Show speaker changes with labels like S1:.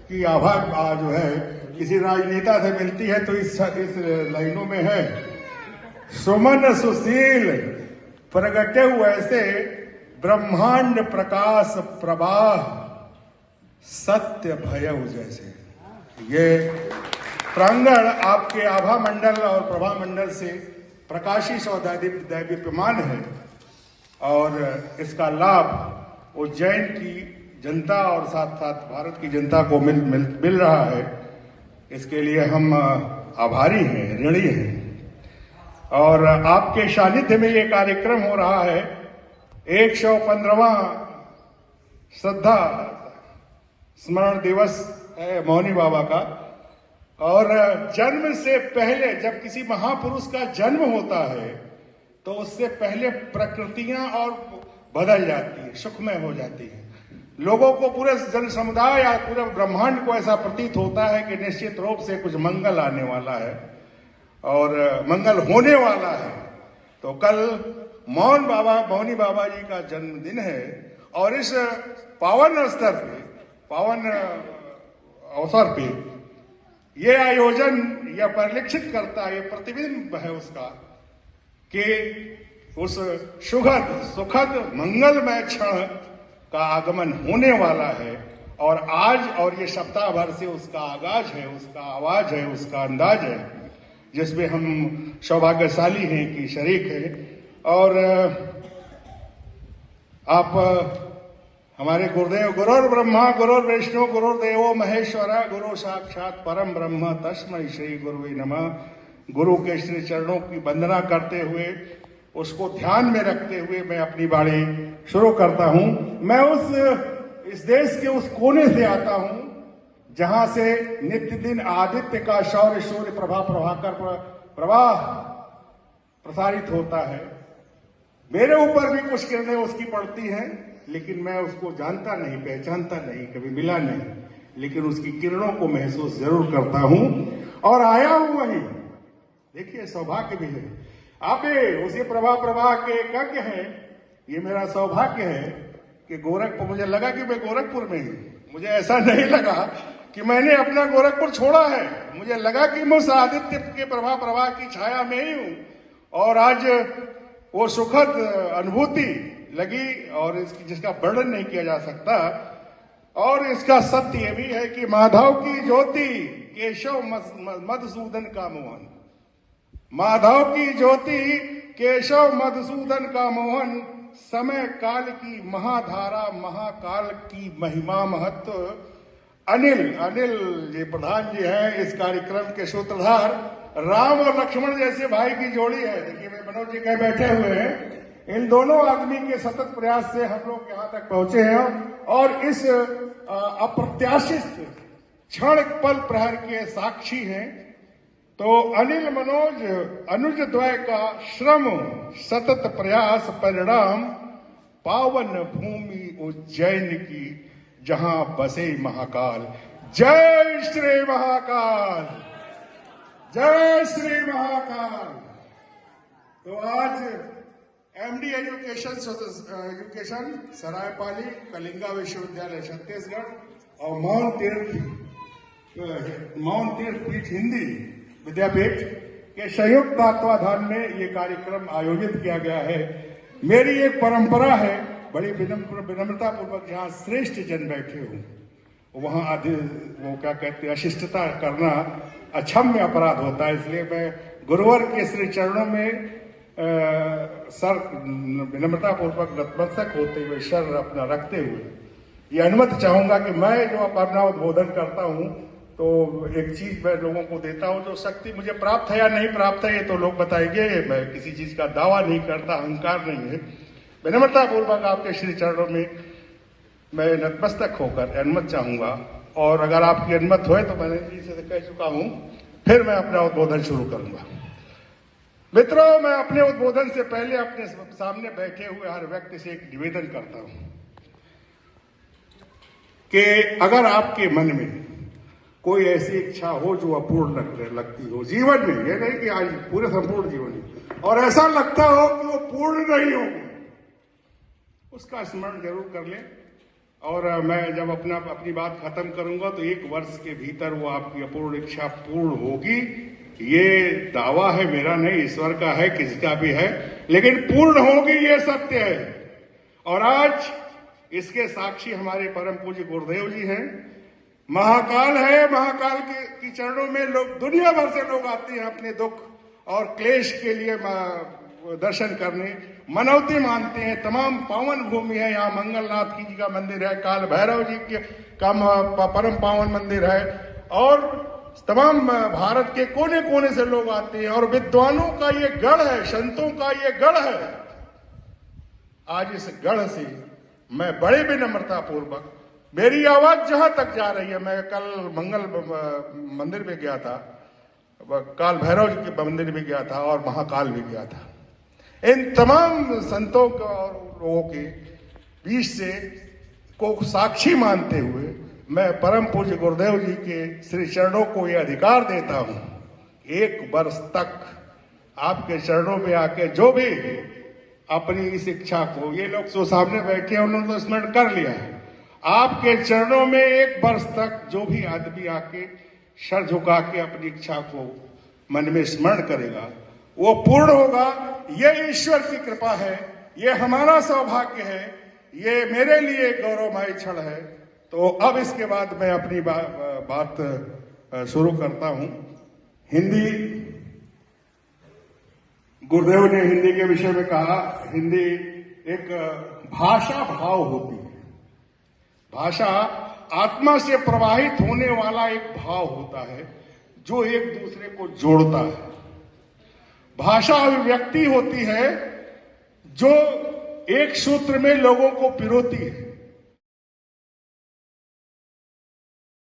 S1: की आभा जो है किसी राजनेता से मिलती है तो इस लाइनों में है, सुमन सुशील प्रगटे ऐसे ब्रह्मांड प्रकाश प्रवाह सत्य भयउ जैसे। ये प्रांगण आपके आभा मंडल और प्रभा मंडल से प्रकाशित और दैदीप्यमान है और इसका लाभ उज्जैन की जनता और साथ साथ भारत की जनता को मिल रहा है। इसके लिए हम आभारी हैं, ऋणी हैं। और आपके सानिध्य में ये कार्यक्रम हो रहा है 115वां श्रद्धा स्मरण दिवस है मौनी बाबा का। और जन्म से पहले जब किसी महापुरुष का जन्म होता है तो उससे पहले प्रकृतियां और बदल जाती है, सुखमय हो जाती है। लोगों को, पूरे जन समुदाय या पूरे ब्रह्मांड को ऐसा प्रतीत होता है कि निश्चित रूप से कुछ मंगल आने वाला है और मंगल होने वाला है। तो कल मौनी बाबा जी का जन्मदिन है और इस पावन स्तर पे, पावन अवसर पे ये आयोजन यह परिलक्षित करता है, ये प्रतिबिंब है उसका कि उस सुखद मंगलमय क्षण का आगमन होने वाला है। और आज और ये सप्ताह भर से उसका आगाज है, उसका आवाज है, उसका अंदाज है, जिसमें हम सौभाग्यशाली हैं कि शरीक हैं। और आप हमारे गुरुदेव गुरुर् ब्रह्मा गुरुर् विष्णु गुरुर्देवो महेश्वर गुरु साक्षात परम ब्रह्म तस्मै श्री गुरुवे नमः। गुरु के श्री चरणों की वंदना करते हुए, उसको ध्यान में रखते हुए मैं अपनी वाणी शुरू करता हूं। मैं इस देश के उस कोने से आता हूं जहां से नित्य दिन आदित्य का शौर्य सूर्य प्रभाकर प्रवाह प्रसारित होता है। मेरे ऊपर भी कुछ किरणें उसकी पड़ती हैं, लेकिन मैं उसको जानता नहीं, पहचानता नहीं, कभी मिला नहीं, लेकिन उसकी किरणों को महसूस जरूर करता हूं और आया हूं वहीं। देखिए, सौभाग्य भी है। आप उसी प्रभा के यज्ञ है। ये मेरा सौभाग्य है कि गोरखपुर, मुझे लगा कि मैं गोरखपुर में ही, मुझे ऐसा नहीं लगा कि मैंने अपना गोरखपुर छोड़ा है। मुझे लगा कि मैं उस आदित्य के प्रभा की छाया में ही हूं। और आज वो सुखद अनुभूति लगी और इसकी जिसका वर्णन नहीं किया जा सकता। और इसका सत्य ये भी है कि माधव की ज्योति केशव मधुसूदन का मोहन, माधव की ज्योति केशव मधुसूदन का मोहन, समय काल की महाधारा महाकाल की महिमा महत्व। अनिल जी प्रधान जी हैं इस कार्यक्रम के सूत्रधार। राम और लक्ष्मण जैसे भाई की जोड़ी है। देखिए, मैं मनोज जी कहीं बैठे हुए हैं। इन दोनों आदमी के सतत प्रयास से हम लोग यहाँ तक पहुंचे हैं और इस अप्रत्याशित क्षण पल प्रहर के साक्षी हैं। तो अनिल मनोज अनुज द्वय का श्रम सतत प्रयास परिणाम, पावन भूमि उज्जैन की जहां बसे महाकाल। जय श्री महाकाल, जय श्री महाकाल। तो आज एमडी एजुकेशन सरायपाली कलिंगा विश्वविद्यालय छत्तीसगढ़ और मौन तीर्थ पीठ हिंदी विद्यापीठ के संयुक्त तत्वाधान में ये कार्यक्रम आयोजित किया गया है। मेरी एक परंपरा है, बड़ी विनम्रता पूर्वक जहाँ श्रेष्ठ जन बैठे हों वहाँ वो क्या कहते हैं, अशिष्टता करना अक्षम्य अपराध होता है। इसलिए मैं गुरुवर के श्री चरणों में सर विनम्रता पूर्वक नतमस्तक होते हुए, सर अपना रखते हुए ये अनुमति चाहूंगा कि मैं जो अपना उद्बोधन करता हूं तो एक चीज मैं लोगों को देता हूं। जो शक्ति मुझे प्राप्त है या नहीं प्राप्त है ये तो लोग बताएंगे। मैं किसी चीज का दावा नहीं करता, अहंकार नहीं है। विनम्रता पूर्वक आपके श्री चरणों में मैं नतमस्तक होकर अनुमति चाहूंगा। और अगर आपकी अनुमति हो तो मैंने जी से कह चुका हूं, फिर मैं अपना उद्बोधन शुरू करूंगा। मित्रों, मैं अपने उद्बोधन से पहले अपने सामने बैठे हुए हर व्यक्ति से एक निवेदन करता हूं कि अगर आपके मन में कोई ऐसी इच्छा हो जो अपूर्ण लगती हो जीवन में, ये नहीं कि आज पूरे संपूर्ण जीवन में, और ऐसा लगता हो कि वो पूर्ण नहीं हो, उसका स्मरण जरूर कर लें और मैं जब अपनी बात खत्म करूंगा तो 1 वर्ष के भीतर वो आपकी अपूर्ण इच्छा पूर्ण होगी। ये दावा है मेरा नहीं, ईश्वर का है, किसी का भी है, लेकिन पूर्ण होगी, ये सत्य है। और आज इसके साक्षी हमारे परम पूज्य गुरुदेव जी हैं। महाकाल है, महाकाल के चरणों में लोग, दुनिया भर से लोग आते हैं अपने दुख और क्लेश के लिए दर्शन करने, मनौती मानते हैं। तमाम पावन भूमि है, यहाँ मंगलनाथ जी का मंदिर है, काल भैरव जी का परम पावन मंदिर है, और तमाम भारत के कोने कोने से लोग आते हैं, और विद्वानों का ये गढ़ है, संतों का ये गढ़ है। आज इस गढ़ से मैं बड़े विनम्रता पूर्वक, मेरी आवाज जहां तक जा रही है, मैं कल मंगल मंदिर में गया था, काल भैरव जी के मंदिर में गया था, और महाकाल भी गया था। इन तमाम संतों और लोगों के बीच से को साक्षी मानते हुए मैं परम पूज्य गुरुदेव जी के श्री चरणों को यह अधिकार देता हूं, 1 वर्ष तक आपके चरणों में आके जो भी अपनी इस इच्छा को, ये लोग जो सामने बैठे हैं उन्होंने तो स्मरण कर लिया है, आपके चरणों में 1 वर्ष तक जो भी आदमी आके सर झुका के अपनी इच्छा को मन में स्मरण करेगा वो पूर्ण होगा। ये ईश्वर की कृपा है, ये हमारा सौभाग्य है, ये मेरे लिए गौरवमय क्षण है। तो अब इसके बाद मैं अपनी बात शुरू करता हूं। हिंदी, गुरुदेव ने हिंदी के विषय में कहा, हिंदी एक भाषा भाव होती है। भाषा आत्मा से प्रवाहित होने वाला एक भाव होता है जो एक दूसरे को जोड़ता है। भाषा अभिव्यक्ति होती है जो एक सूत्र में लोगों को पिरोती है।